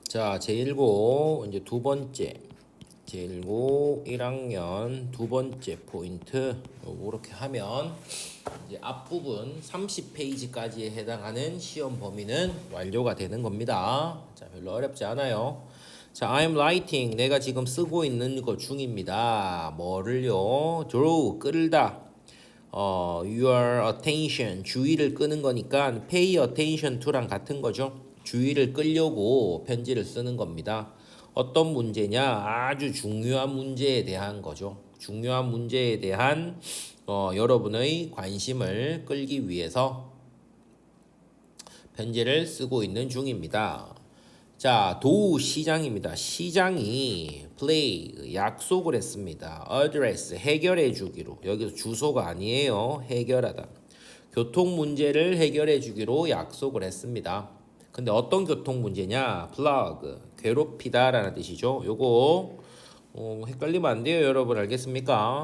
자, 제1고 이제 두 번째 제1고 1학년 두 번째 포인트 이렇게 하면 이제 앞부분 30페이지까지에 해당하는 시험 범위는 완료가 되는 겁니다. 자, 별로 어렵지 않아요. 자, I'm writing 내가 지금 쓰고 있는 거 중입니다. 뭐를요? draw 끌다. your attention 주의를 끄는 거니까 pay attention to랑 같은 거죠. 주의를 끌려고 편지를 쓰는 겁니다. 어떤 문제냐? 아주 중요한 문제에 대한 거죠. 중요한 문제에 대한 여러분의 관심을 끌기 위해서 편지를 쓰고 있는 중입니다. 자, 도시장입니다. 시장이 play 약속을 했습니다. address 해결해 주기로. 여기서 주소가 아니에요. 해결하다. 교통 문제를 해결해 주기로 약속을 했습니다. 근데 어떤 교통 문제냐? plug 괴롭히다라는 뜻이죠. 요거 헷갈리면 안 돼요, 여러분. 알겠습니까?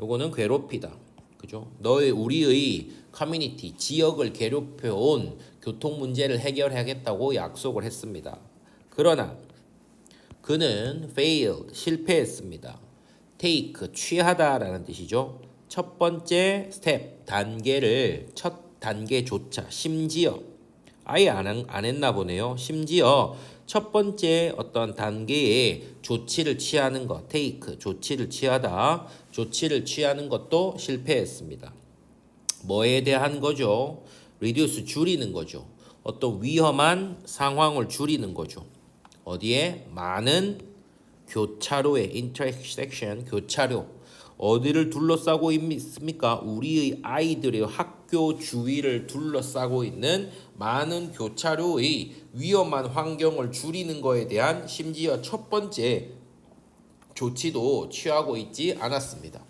요거는 괴롭히다. 그죠? 우리의 커뮤니티, 지역을 괴롭혀 온 교통 문제를 해결하겠다고 약속을 했습니다. 그러나 그는 failed, 실패했습니다. take, 취하다라는 뜻이죠. 첫 번째 스텝, 단계를 첫 단계조차 심지어 아예 안 했나 보네요. 심지어 첫 번째 어떤 단계에 조치를 취하는 것, take, 조치를 취하다, 조치를 취하는 것도 실패했습니다. 뭐에 대한 거죠? reduce, 줄이는 거죠. 어떤 위험한 상황을 줄이는 거죠. 어디에? 많은 교차로에, intersection, 교차로. 어디를 둘러싸고 있습니까? 우리의 아이들의 학교 주위를 둘러싸고 있는 많은 교차로의 위험한 환경을 줄이는 것에 대한 심지어 첫 번째 조치도 취하고 있지 않았습니다.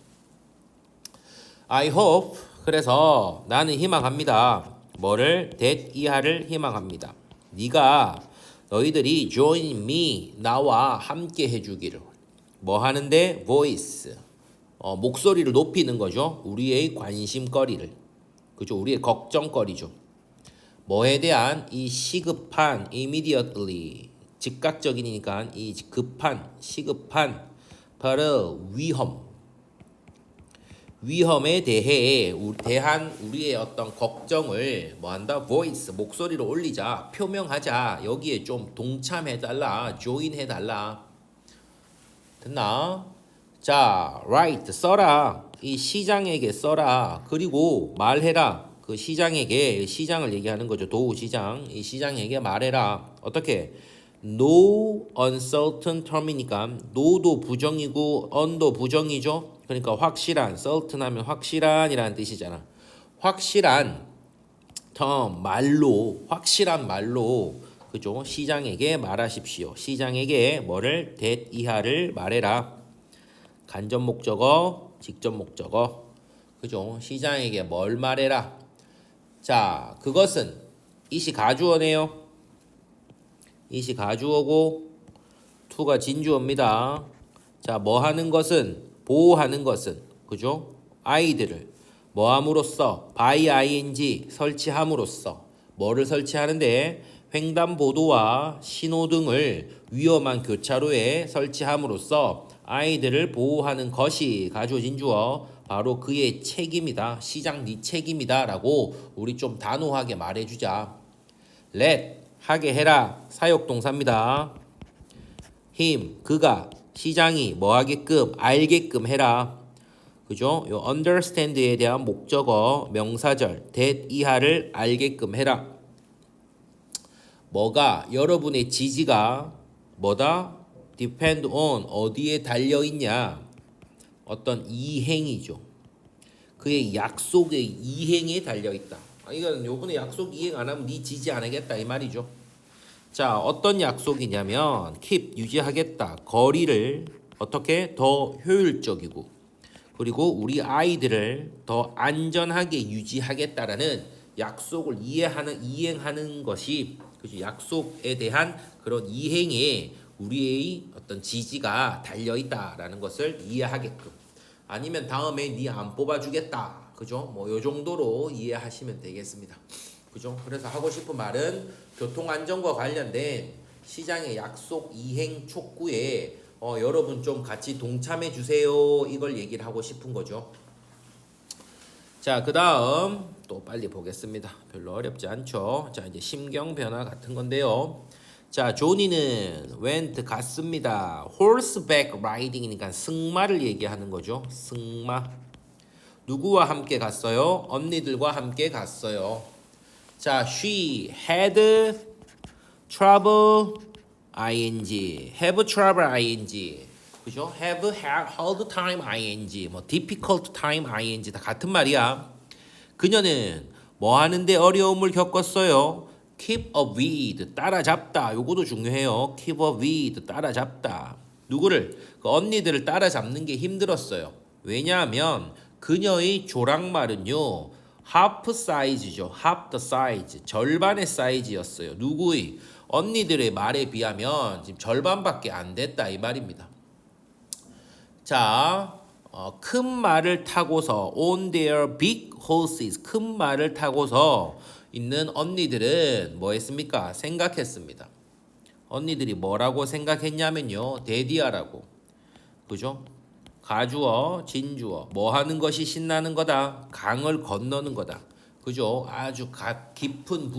I hope, 그래서 나는 희망합니다. 뭐를? that 이하를 희망합니다. 너희들이 join me, 나와 함께 해주기를. 뭐 하는데? voice, 목소리를 높이는 거죠. 우리의 관심거리를. 그죠? 우리의 걱정거리죠. 뭐에 대한? 이 시급한 immediately, 즉각적이니까 이 급한, 시급한 바로 위험에 대한 우리의 어떤 걱정을 뭐한다? voice, 목소리를 올리자, 표명하자. 여기에 좀 동참해달라, join해달라. 됐나? 자, write, 써라. 이 시장에게 써라. 그리고 말해라. 그 시장에게, 시장을 얘기하는 거죠. 도시장. 이 시장에게 말해라. 어떻게? No uncertain term이니까 no도 부정이고 un도 부정이죠. 그러니까 확실한, certain 하면 확실한이라는 뜻이잖아. 확실한 term, 말로, 확실한 말로, 그죠? 시장에게 말하십시오. 시장에게 뭐를? that 이하를 말해라. 간접 목적어, 직접 목적어. 그죠? 시장에게 뭘 말해라. 자, 그것은 이시 가주어네요. 이시 가주어고 to가 진주어입니다. 자, 뭐 하는 것은? 보호하는 것은. 그죠? 아이들을 뭐 함으로써? by ing, 설치함으로써. 뭐를 설치하는데? 횡단보도와 신호등을 위험한 교차로에 설치함으로써 아이들을 보호하는 것이 가주어진 주어 바로 그의 책임이다. 시장 네 책임이다 라고 우리 좀 단호하게 말해주자. let, 하게 해라. 사역동사입니다. him, 그가, 시장이 뭐 하게끔? 알게끔 해라. 그죠? 요 understand에 대한 목적어, 명사절, that 이하를 알게끔 해라. 뭐가? 여러분의 지지가 뭐다? depend on, 어디에 달려있냐? 어떤 이행이죠. 그의 약속의 이행에 달려있다. 이건 요번에 약속 이행 안 하면 네 지지 안 하겠다 이 말이죠. 자, 어떤 약속이냐면 keep, 유지하겠다. 거리를 어떻게? 더 효율적이고 그리고 우리 아이들을 더 안전하게 유지하겠다라는 약속을 이행하는 것이, 그죠? 약속에 대한 그런 이행에 우리의 어떤 지지가 달려있다라는 것을 이해하게끔. 아니면 다음에 네 안 뽑아주겠다. 그죠? 뭐 요 정도로 이해하시면 되겠습니다. 그죠? 그래서 하고 싶은 말은 교통안전과 관련된 시장의 약속 이행 촉구에 여러분 좀 같이 동참해 주세요. 이걸 얘기를 하고 싶은 거죠. 자, 그 다음 또 빨리 보겠습니다. 별로 어렵지 않죠. 자, 이제 심경 변화 같은 건데요. 자, 조니는 went 갔습니다. horseback riding이니까 승마를 얘기하는 거죠. 승마. 누구와 함께 갔어요? 언니들과 함께 갔어요. 자, she had trouble ing, have trouble ing, 그죠? have hard time ing, 뭐 difficult time ing 다 같은 말이야. 그녀는 뭐 하는데 어려움을 겪었어요? keep up with, 따라잡다. 요것도 중요해요. keep up with, 따라잡다. 누구를? 그 언니들을 따라잡는 게 힘들었어요. 왜냐하면 그녀의 조랑말은요, half 사이즈죠. half the size, 절반의 사이즈였어요. 누구의? 언니들의 말에 비하면 지금 절반밖에 안 됐다 이 말입니다. 자, 큰 말을 타고서 on their big horses, 큰 말을 타고서 있는 언니들은 뭐 했습니까? 생각했습니다. 언니들이 뭐라고 생각했냐면요, 데디아라고. 그죠? 가주어, 진주어. 뭐 하는 것이 신나는 거다? 강을 건너는 거다. 그죠? 아주 깊은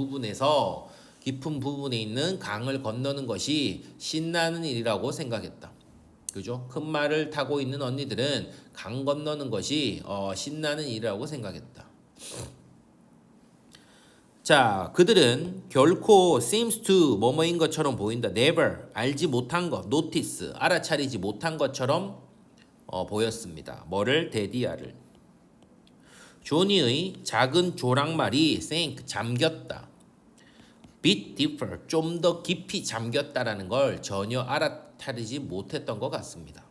부분에 있는 강을 건너는 것이 신나는 일이라고 생각했다. 그죠? 큰 말을 타고 있는 언니들은 강 건너는 것이 신나는 일이라고 생각했다. 자, 그들은 결코 seems to 뭐뭐인 것처럼 보인다. never, 알지 못한 것, notice, 알아차리지 못한 것처럼 보였습니다. 뭐를? 데디아를. 조니의 작은 조랑말이 sink, 잠겼다. bit deeper, 좀 더 깊이 잠겼다라는 걸 전혀 알아차리지 못했던 것 같습니다.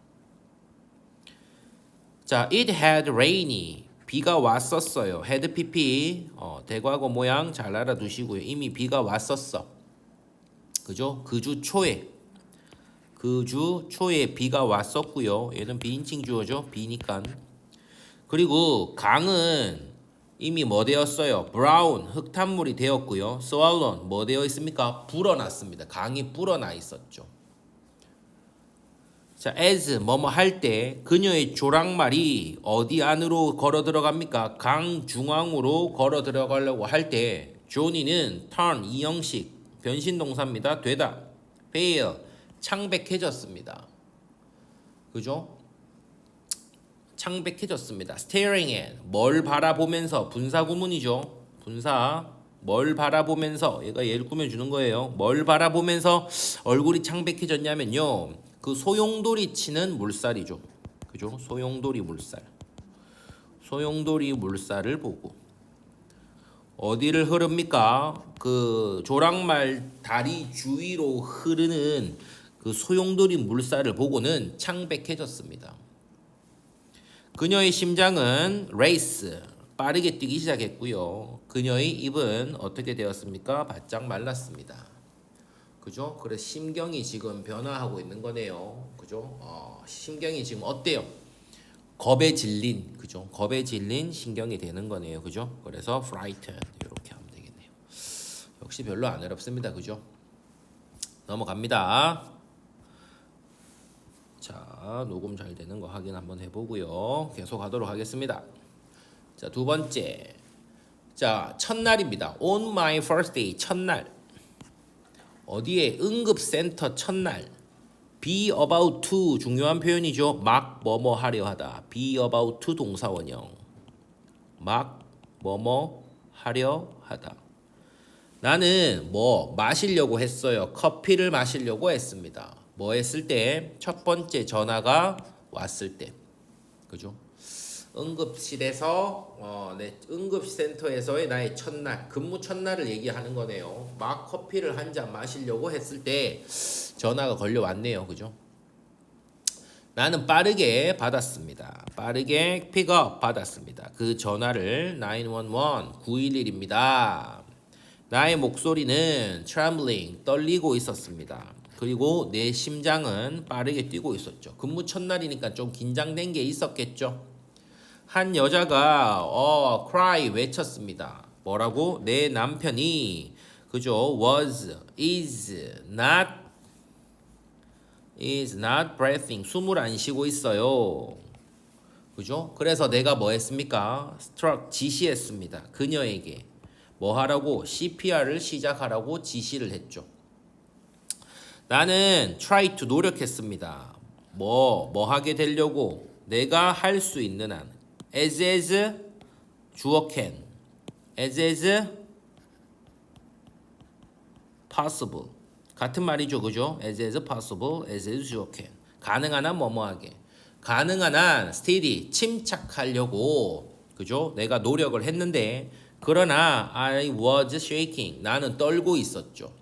자, it had rainy, 비가 왔었어요. had pp, 대과거 모양 잘 알아두시고요. 이미 비가 왔었어. 그죠? 그 주 초에 비가 왔었고요. 얘는 비인칭 주어죠. 비니까. 그리고 강은 이미 뭐 되었어요? 브라운, 흙탕물이 되었고요. swollen, 뭐 되어 있습니까? 불어났습니다. 강이 불어나 있었죠. 자, as 뭐뭐 할 때 그녀의 조랑말이 어디 안으로 걸어 들어갑니까? 강 중앙으로 걸어 들어가려고 할 때 조니는 turn, 이 형식 변신 동사입니다. 되다. fail, 창백해졌습니다. 그죠? 창백해졌습니다. staring at, 뭘 바라보면서, 분사 구문이죠. 분사, 뭘 바라보면서, 얘가 얘를 꾸며주는 거예요. 뭘 바라보면서 얼굴이 창백해졌냐면요, 그 소용돌이 치는 물살이죠. 그죠? 소용돌이 물살. 소용돌이 물살을 보고 어디를 흐릅니까? 그 조랑말 다리 주위로 흐르는 그 소용돌이 물살을 보고는 창백해졌습니다. 그녀의 심장은 레이스, 빠르게 뛰기 시작했고요. 그녀의 입은 어떻게 되었습니까? 바짝 말랐습니다. 그죠? 그래서 심경이 지금 변화하고 있는 거네요. 그죠? 심경이 지금 어때요? 겁에 질린, 그죠? 겁에 질린 신경이 되는 거네요. 그죠? 그래서 frightened 이렇게 하면 되겠네요. 역시 별로 안 어렵습니다. 그죠? 넘어갑니다. 자, 녹음 잘 되는 거 확인 한번 해보고요. 계속 하도록 하겠습니다. 자, 두 번째. 자, 첫날입니다. On my first day, 첫날. 어디에? 응급센터 첫날. be about to, 중요한 표현이죠. 막 뭐뭐 하려 하다. be about to 동사원형. 막 뭐뭐 하려 하다. 나는 뭐 마시려고 했어요. 커피를 마시려고 했습니다. 뭐 했을 때? 첫 번째 전화가 왔을 때. 그죠? 응급실에서 응급센터에서의 나의 첫날, 근무 첫날을 얘기하는 거네요. 막 커피를 한 잔 마시려고 했을 때 전화가 걸려왔네요. 그죠? 나는 빠르게 받았습니다. 빠르게 픽업 받았습니다. 그 전화를 911, 911입니다. 나의 목소리는 trembling, 떨리고 있었습니다. 그리고 내 심장은 빠르게 뛰고 있었죠. 근무 첫날이니까 좀 긴장된 게 있었겠죠. 한 여자가 cry 외쳤습니다. 뭐라고? 내 남편이 그죠? was, is not is not breathing. 숨을 안 쉬고 있어요. 그죠? 그래서 내가 뭐 했습니까? struck 지시했습니다. 그녀에게 뭐 하라고? CPR을 시작하라고 지시를 했죠. 나는 try to 노력했습니다. 뭐 하게 되려고? 내가 할 수 있는 한. as 주어 can. as possible. 같은 말이죠. 그죠? as possible, as 주어 can. 가능한 한 뭐뭐하게. 가능한 한 steady, 침착하려고. 그죠? 내가 노력을 했는데 그러나 I was shaking. 나는 떨고 있었죠.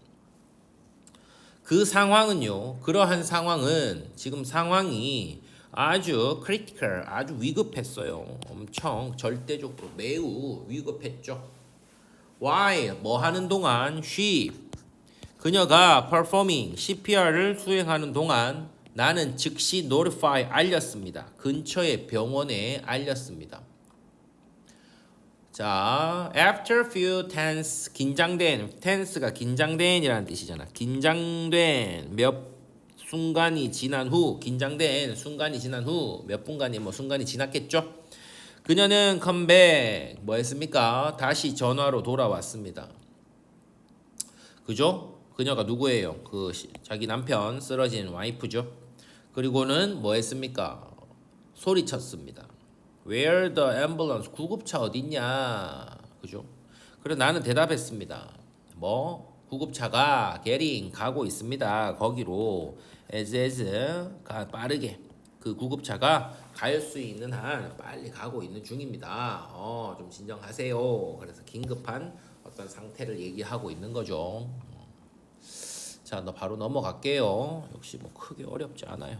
그 상황은요. 그러한 상황은 지금 상황이 아주 critical, 아주 위급했어요. 엄청 절대적으로 매우 위급했죠. Why? 뭐 하는 동안 she 그녀가 performing CPR을 수행하는 동안 나는 즉시 notify 알렸습니다. 근처의 병원에 알렸습니다. 자, after few tense 긴장된 tense가 긴장된이라는 뜻이잖아. 긴장된 몇 순간이 지난 후 긴장된 순간이 지난 후 몇 분간이 뭐 순간이 지났겠죠. 그녀는 컴백 뭐 했습니까? 다시 전화로 돌아왔습니다. 그죠? 그녀가 누구예요? 자기 남편 쓰러진 와이프죠. 그리고는 뭐 했습니까? 소리쳤습니다. Where the ambulance? 구급차 어딨냐? 그죠? 그래서 나는 대답했습니다. 구급차가 getting 가고 있습니다. 거기로 as 빠르게 그 구급차가 갈 수 있는 한 빨리 가고 있는 중입니다. 좀 진정하세요. 그래서 긴급한 어떤 상태를 얘기하고 있는 거죠. 자, 너 바로 넘어갈게요. 역시 뭐 크게 어렵지 않아요.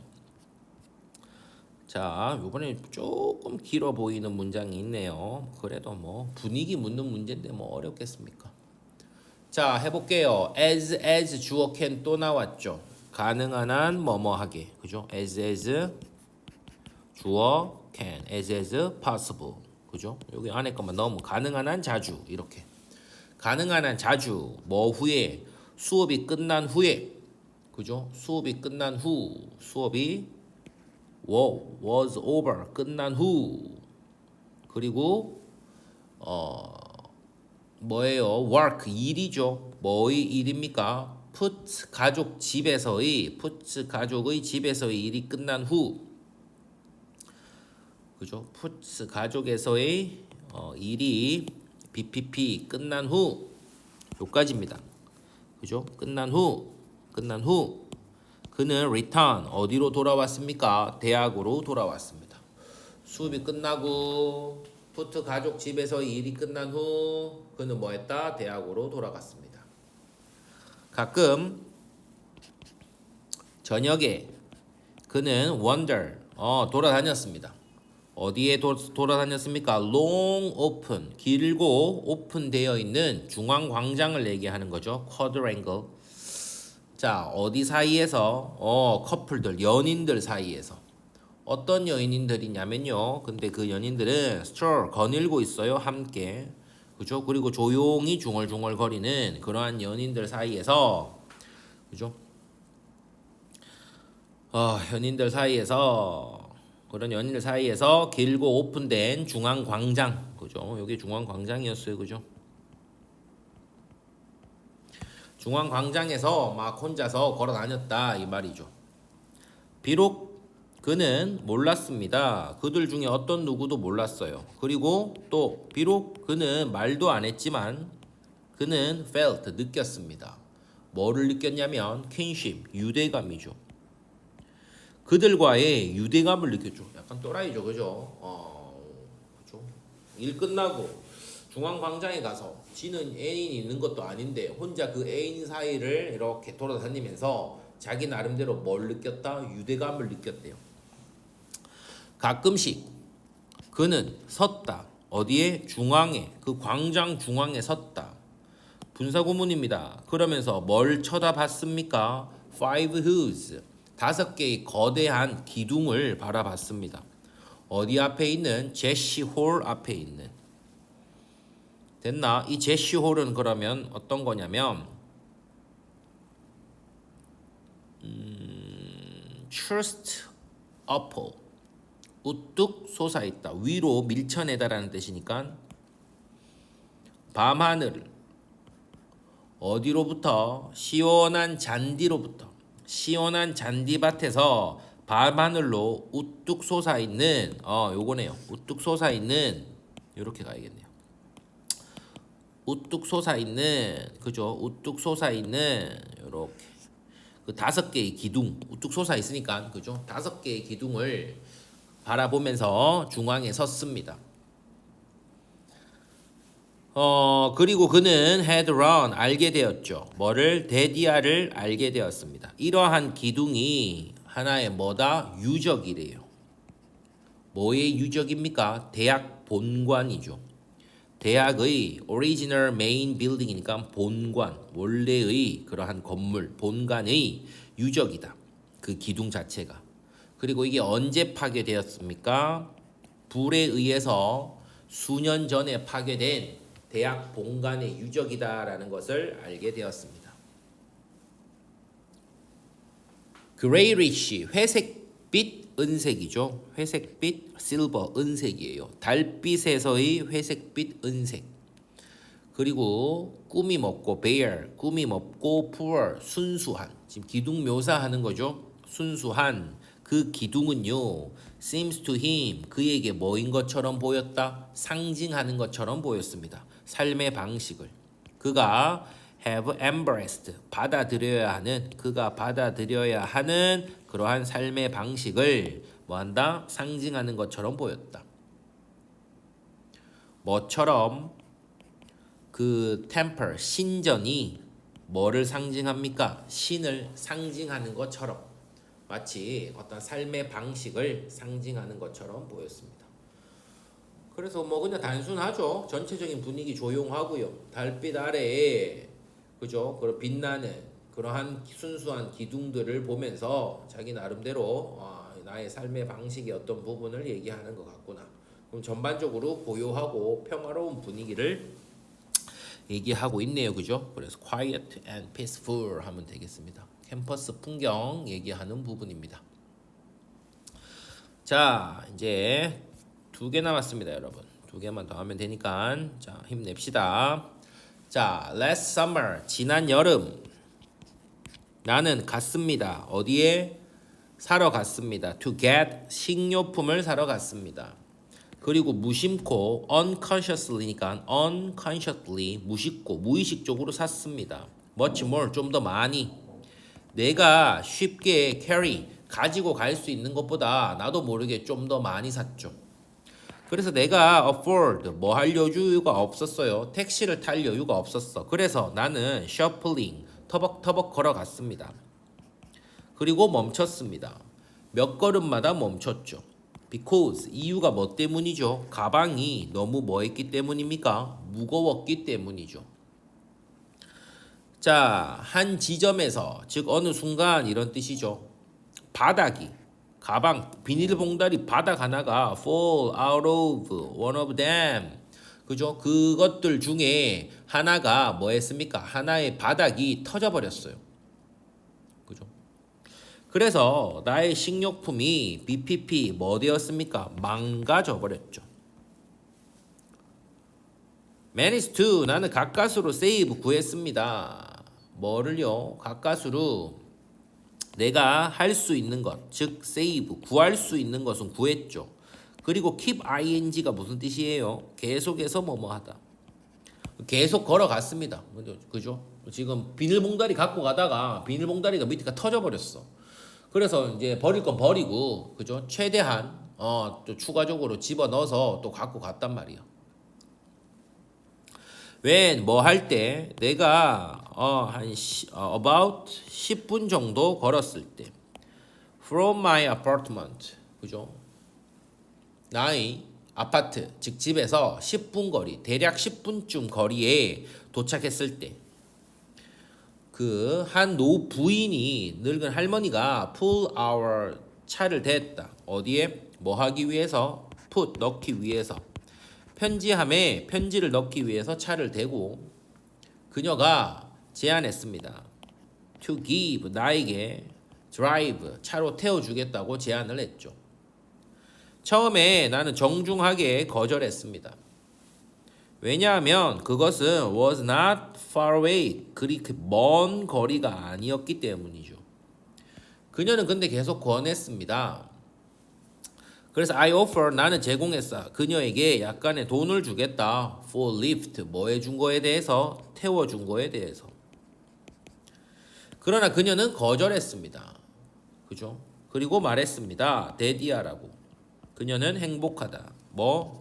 자, 이번에 조금 길어 보이는 문장이 있네요. 그래도 뭐 분위기 묻는 문제인데 뭐 어렵겠습니까? 자, 해볼게요. as 주어 can 또 나왔죠. 가능한 한 뭐뭐하게, 그죠? as 주어 can, as possible, 그죠? 여기 안에 것만 넣으면 가능한 한 자주 이렇게. 가능한 한 자주 뭐 후에 수업이 끝난 후에, 그죠? 수업이 끝난 후 수업이 was over 끝난 후 그리고 뭐예요? work 일이죠. 뭐의 일입니까? put 가족의 집에서의 일이 끝난 후 그죠? put 가족에서의 일이 BPP 끝난 후 요까지입니다. 그죠? 끝난 후 그는 return 어디로 돌아왔습니까? 대학으로 돌아왔습니다. 수업이 끝나고 푸트 가족 집에서 일이 끝난 후 그는 뭐 했다? 대학으로 돌아갔습니다. 가끔 저녁에 그는 wander 돌아다녔습니다. 어디에 돌아다녔습니까? long open 길고 오픈되어 있는 중앙 광장을 얘기하는 거죠. quadrangle. 자, 어디 사이에서? 커플들, 연인들 사이에서. 어떤 연인들이냐면요. 근데 그 연인들은 stroll, 거닐고 있어요. 함께. 그죠? 그리고 조용히 중얼중얼 거리는 그러한 연인들 사이에서. 그죠? 그런 연인들 사이에서 길고 오픈된 중앙 광장. 그죠? 여기 중앙 광장이었어요. 그죠? 중앙 광장에서 막 혼자서 걸어 다녔다 이 말이죠. 비록 그는 몰랐습니다. 그들 중에 어떤 누구도 몰랐어요. 그리고 또 비록 그는 말도 안 했지만 그는 felt 느꼈습니다. 뭐를 느꼈냐면 kinship 유대감이죠. 그들과의 유대감을 느꼈죠. 약간 또라이죠, 그죠? 그죠? 일 끝나고 중앙광장에 가서 지는 애인이 있는 것도 아닌데 혼자 그 애인 사이를 이렇게 돌아다니면서 자기 나름대로 뭘 느꼈다? 유대감을 느꼈대요. 가끔씩 그는 섰다. 어디에? 중앙에. 그 광장 중앙에 섰다. 분사구문입니다. 그러면서 뭘 쳐다봤습니까? Five hills. 5개의 거대한 기둥을 바라봤습니다. 어디 앞에 있는? 제시 홀 앞에 있는. 됐나? 이 제시 홀은 그러면 어떤 거냐면 Thrust upward. 우뚝 솟아있다. 위로 밀쳐내다라는 뜻이니까 밤하늘을 어디로부터? 시원한 잔디로부터. 시원한 잔디밭에서 밤하늘로 우뚝 솟아있는 요거네요. 우뚝 솟아있는 요렇게 가야겠네요. 우뚝 솟아있는 그죠? 우뚝 솟아있는 요렇게 그 5개의 기둥 우뚝 솟아있으니까 그죠? 5개의 기둥을 바라보면서 중앙에 섰습니다. 그리고 그는 had run 알게 되었죠. 뭐를? 데디아를 알게 되었습니다. 이러한 기둥이 하나의 뭐다? 유적이래요. 뭐의 유적입니까? 대학 본관이죠. 대학의 original main building이니까 본관, 원래의 그러한 건물, 본관의 유적이다. 그 기둥 자체가. 그리고 이게 언제 파괴되었습니까? 불에 의해서 수년 전에 파괴된 대학 본관의 유적이다라는 것을 알게 되었습니다. 그레이리쉬, 회색빛, 은색이죠. 회색빛, 실버, 은색이에요. 달빛에서의 회색빛, 은색. 그리고 꾸밈 없고 bear, 꾸밈 없고 poor, 순수한. 지금 기둥 묘사하는 거죠. 순수한 그 기둥은요. seems to him, 그에게 뭐인 것처럼 보였다? 상징하는 것처럼 보였습니다. 삶의 방식을. 그가 have embraced, 받아들여야 하는, 그가 받아들여야 하는 그러한 삶의 방식을 뭐한다? 상징하는 것처럼 보였다. 뭐처럼? 그 템플, 신전이 뭐를 상징합니까? 신을 상징하는 것처럼. 마치 어떤 삶의 방식을 상징하는 것처럼 보였습니다. 그래서 뭐 그냥 단순하죠. 전체적인 분위기 조용하고요. 달빛 아래에 그죠? 그런 빛나는 그러한 순수한 기둥들을 보면서 자기 나름대로 나의 삶의 방식의 어떤 부분을 얘기하는 것 같구나. 그럼 전반적으로 고요하고 평화로운 분위기를 얘기하고 있네요. 그죠? 그래서 quiet and peaceful 하면 되겠습니다. 캠퍼스 풍경 얘기하는 부분입니다. 자, 이제 2개 남았습니다, 여러분. 2개만 더 하면 되니까 자, 힘냅시다. 자, last summer, 지난 여름 나는 갔습니다. 어디에? 사러 갔습니다. to get, 식료품을 사러 갔습니다. 그리고 무심코 unconsciously니까 unconsciously, 무심코, 무의식적으로 샀습니다. much more, 좀 더 많이. 내가 쉽게 carry, 가지고 갈 수 있는 것보다 나도 모르게 좀 더 많이 샀죠. 그래서 내가 afford, 뭐 할 여유가 없었어요. 택시를 탈 여유가 없었어. 그래서 나는 shuffling, 터벅터벅 걸어갔습니다. 그리고 멈췄습니다. 몇 걸음마다 멈췄죠. because, 이유가 뭐 때문이죠? 가방이 너무 뭐 했기 때문입니까? 무거웠기 때문이죠. 자, 한 지점에서, 즉 어느 순간 이런 뜻이죠. 바닥이, 가방, 비닐봉다리 바닥 하나가 fall out of one of them. 그죠? 그것들 중에 하나가 뭐 했습니까? 하나의 바닥이 터져버렸어요. 그죠? 그래서 나의 식료품이 BPP 뭐 되었습니까? 망가져 버렸죠. managed to, 나는 가까스로 save 구했습니다. 뭐를요? 가까스로 내가 할 수 있는 것, 즉 save, 구할 수 있는 것은 구했죠. 그리고 keep ing가 무슨 뜻이에요? 계속해서 뭐뭐하다. 계속 걸어갔습니다. 그죠? 지금 비닐봉다리 갖고 가다가 비닐봉다리가 밑에가 터져버렸어. 그래서 이제 버릴 건 버리고, 그죠? 최대한 또 추가적으로 집어넣어서 또 갖고 갔단 말이야. when 뭐 할 때 내가 about 10분 정도 걸었을 때 from my apartment, 그죠? 나의 아파트, 즉 집에서 10분 거리, 대략 10분쯤 거리에 도착했을 때 그 한 노부인이, 늙은 할머니가 pull our, 차를 댔다. 어디에? 뭐 하기 위해서? put, 넣기 위해서. 편지함에 편지를 넣기 위해서 차를 대고 그녀가 제안했습니다. to give, 나에게 drive, 차로 태워주겠다고 제안을 했죠. 처음에 나는 정중하게 거절했습니다. 왜냐하면 그것은 was not far away, 그렇게 먼 거리가 아니었기 때문이죠. 그녀는 근데 계속 권했습니다. 그래서 I offer, 나는 제공했어. 그녀에게 약간의 돈을 주겠다. for lift, 뭐 해준 거에 대해서, 태워준 거에 대해서. 그러나 그녀는 거절했습니다. 그죠? 그리고 말했습니다. 데디아라고. 그녀는 행복하다.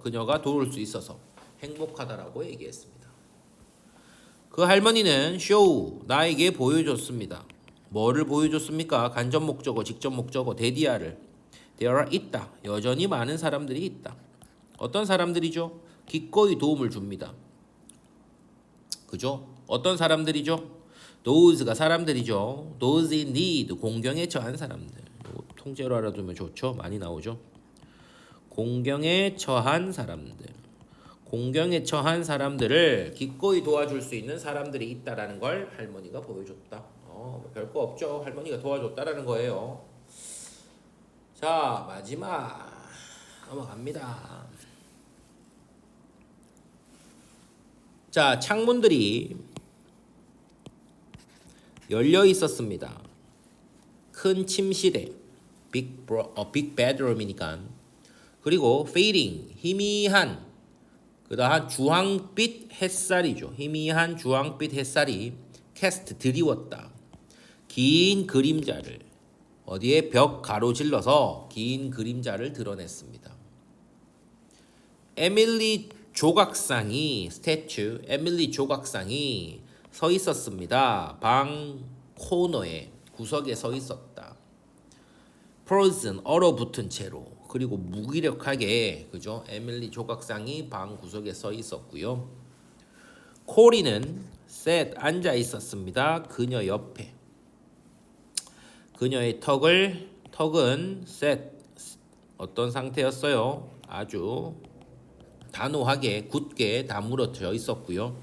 그녀가 도울 수 있어서 행복하다라고 얘기했습니다. 그 할머니는 쇼, 나에게 보여줬습니다. 뭐를 보여줬습니까? 간접 목적어, 직접 목적어, 데디아를. There are 있다. 여전히 많은 사람들이 있다. 어떤 사람들이죠? 기꺼이 도움을 줍니다. 그죠? 어떤 사람들이죠? Those가 사람들이죠. Those in need, 공경에 처한 사람들. 통째로 알아두면 좋죠. 많이 나오죠. 공경에 처한 사람들. 공경에 처한 사람들을 기꺼이 도와줄 수 있는 사람들이 있다라는 걸 할머니가 보여줬다. 별거 없죠. 할머니가 도와줬다라는 거예요. 자, 마지막 넘어갑니다. 자, 창문들이 열려 있었습니다. 큰 침실에 빅 bedroom이니까. 그리고 fading, 희미한, 그다음 주황빛 햇살이죠. 희미한 주황빛 햇살이 cast, 드리웠다. 긴 그림자를 어디에 벽 가로질러서 긴 그림자를 드러냈습니다. 에밀리 조각상이 스태츄, 에밀리 조각상이 서 있었습니다. 방 코너에, 구석에 서 있었다. frozen, 얼어붙은 채로, 그리고 무기력하게, 그죠? 에밀리 조각상이 방 구석에 서 있었고요. 코리는 sat, 앉아 있었습니다. 그녀 옆에. 그녀의 턱은 sat, 어떤 상태였어요? 아주 단호하게, 굳게 다물어져 있었고요.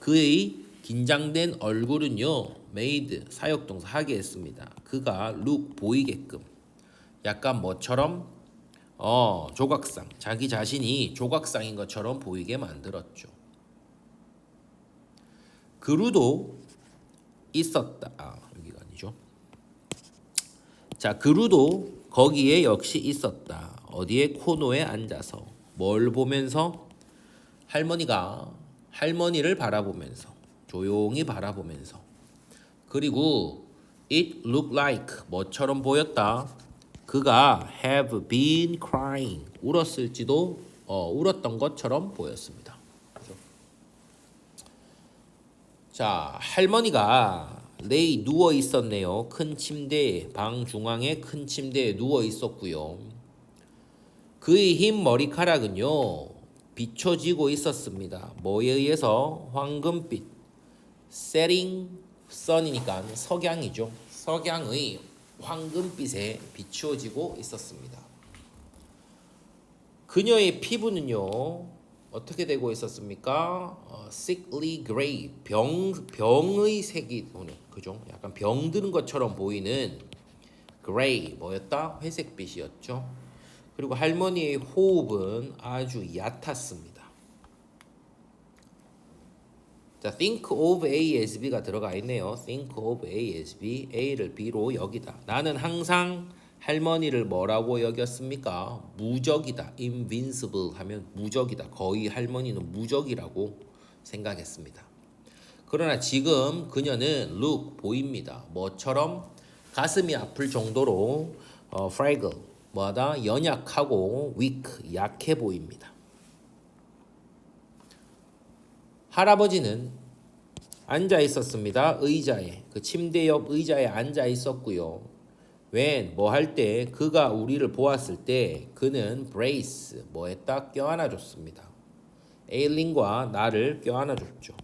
그의 긴장된 얼굴은요, made, 사역동사 하게 했습니다. 그가 look, 보이게끔. 약간 뭐처럼? 조각상. 자기 자신이 조각상인 것처럼 보이게 만들었죠. 그루도 있었다. 여기가 아니죠. 자, 그루도 거기에 역시 있었다. 어디에? 코너에 앉아서. 뭘 보면서? 할머니를 바라보면서. 조용히 바라보면서. 그리고 it looked like, 뭐처럼 보였다. 그가 have been crying, 울었을지도, 울었던 것처럼 보였습니다. 그렇죠? 자, 할머니가 lay, 누워 있었네요. 큰 침대에, 방 중앙에 큰 침대에 누워 있었고요. 그의 흰 머리카락은요, 비춰지고 있었습니다. 뭐에 의해서? 황금빛, setting sun이니까 석양이죠. 석양의 황금빛에 비추어지고 있었습니다. 그녀의 피부는요, 어떻게 되고 있었습니까? sickly gray, 병의 색이 오는, 그죠? 약간 병드는 것처럼 보이는 gray, 뭐였다? 회색빛이었죠. 그리고 할머니의 호흡은 아주 얕았습니다. 자, think of A as B가 들어가 있네요. think of A as B, A를 B로 여기다. 나는 항상 할머니를 뭐라고 여겼습니까? 무적이다. invincible 하면 무적이다. 거의 할머니는 무적이라고 생각했습니다. 그러나 지금 그녀는 look, 보입니다. 뭐처럼? 가슴이 아플 정도로 fragile, 뭐하다? 연약하고 weak, 약해 보입니다. 할아버지는 앉아 있었습니다. 의자에, 그 침대 옆 의자에 앉아 있었고요. when, 뭐 할 때, 그가 우리를 보았을 때 그는 brace, 뭐 했다? 껴안아 줬습니다. 에일린과 나를 껴안아 줬죠.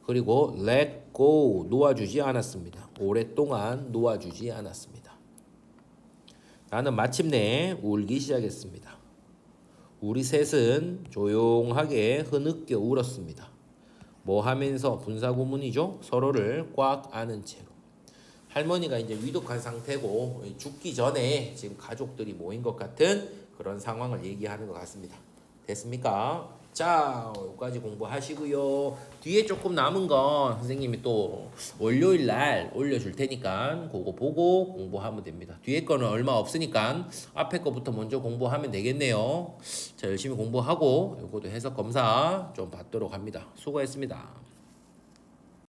그리고 let go, 놓아주지 않았습니다. 오랫동안 놓아주지 않았습니다. 나는 마침내 울기 시작했습니다. 우리 셋은 조용하게 흐느껴 울었습니다. 뭐 하면서? 분사구문이죠. 서로를 꽉 안은 채로. 할머니가 이제 위독한 상태고 죽기 전에 지금 가족들이 모인 것 같은 그런 상황을 얘기하는 것 같습니다. 됐습니까? 자, 여기까지 공부하시고요. 뒤에 조금 남은 건 선생님이 또 월요일 날 올려줄 테니까 그거 보고 공부하면 됩니다. 뒤에 거는 얼마 없으니까 앞에 거부터 먼저 공부하면 되겠네요. 자, 열심히 공부하고 이것도 해석 검사 좀 받도록 합니다. 수고했습니다.